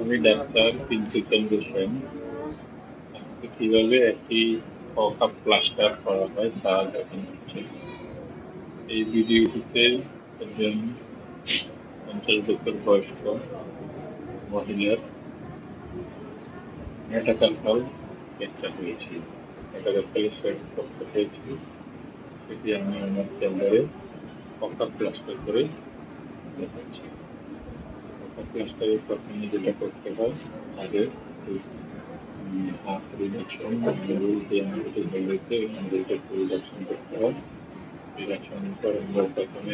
আমি ডাক্তার পিন্টু চন্দ্র সেন। কিভাবে একটি কাপ প্লাস্টার করা হয় তা দেখানো হচ্ছে। এই ভিডিওটিতে একজন 50 বছর বয়স্ক মহিলার মেটাকার্পাল ফ্র্যাকচার হয়েছিল। মেটাকার্পালের পক্ষ হয়েছিল, সেটি আমি আমার চেম্বারে কাপ প্লাস্টার করে দেখাচ্ছি। কাপ প্লাস্টারের প্রথমে যেটা করতে হয়, তাদের হাত রিডাকশন রিডাকশন করতে হয়। রিডাকশনের পর আমরা প্রথমে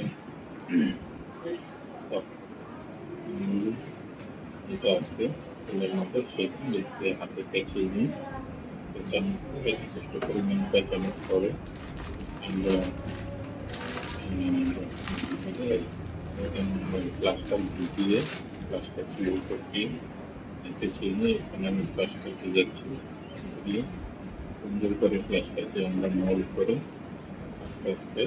যেটা আছে ফুলের মতো সেখানে হাতে পেঁচিয়ে নিই। পেঁচানোর পরে যথেষ্ট পরিমাণ পেঁচানোর পরে আমরা প্লাস্টার দিয়ে প্লাস্টার দিয়ে পেঁচিয়ে নিয়ে এখানে আমি প্লাস্টার যাচ্ছি দিয়ে সুন্দর করে প্লাস্টারকে আমরা মোল্ড করে আস্তে আস্তে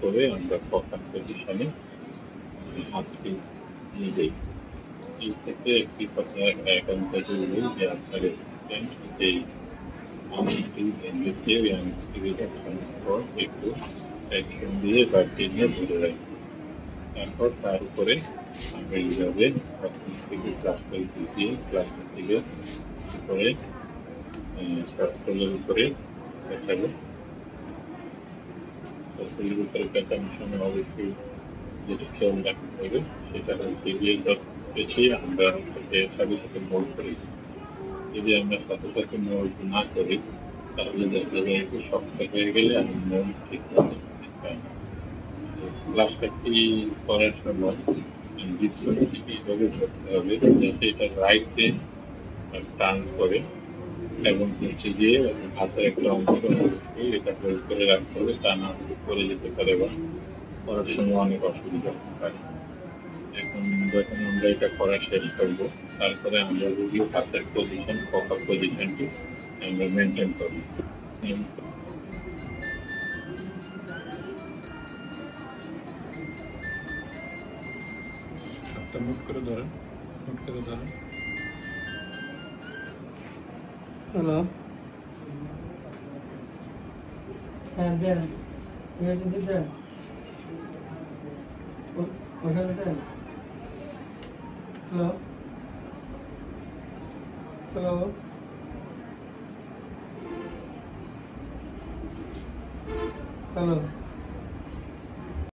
করে আমরা পকার পজিশনে হাতটি নিয়ে যাই। এই থেকে একটি কথা একান্ত জরুরি যে আপনার অ্যাসিস্ট্যান্ট যেই আঙুলটি ভেঙেছে ওই আঙুলটি রিডাকশনের পর একটু অ্যাকশন দিয়ে বাড়িয়ে নিয়ে ধরে রাখি। তারপর তার উপরে আমরা এইভাবে প্রথম থেকে প্লাস্টার দিয়ে প্লাস্টার থেকে উপরে সার্কেলের উপরে পেঁচাবো। সার্কেলের উপরে পেঁচানোর সময় অবশ্যই যেটা খেয়াল রাখতে হবে সেটা হচ্ছে গিয়ে পেঁচিয়ে আমরা সাথে সাথে মোল্ড করি। যদি আমরা সাথে সাথে মোল্ড না করি তাহলে দেখা যায় একটু শক্ত হয়ে গেলে আমি মোল্ড ঠিক পাই না। প্লাস্টারটি করার সময় জিপসামটিকে এইভাবে ধরতে হবে যাতে এটা রাইটে টার্ন করে এবং হচ্ছে গিয়ে হাতের একটা অংশ এটা হোল্ড করে রাখতে হবে, তা না করে যেতে পারে বা করার সময় অনেক অসুবিধা হতে পারে। এখন যখন আমরা এটা করা শেষ করবো তারপরে আমরা রুগীর হাতের পজিশন পকার পজিশনটি আমরা মেনটেন করবো। নোট করে ধরেন, নোট করে ধরেন। হ্যালো, হ্যাঁ দেন, দেন ওখানে দেন। Hello hello hello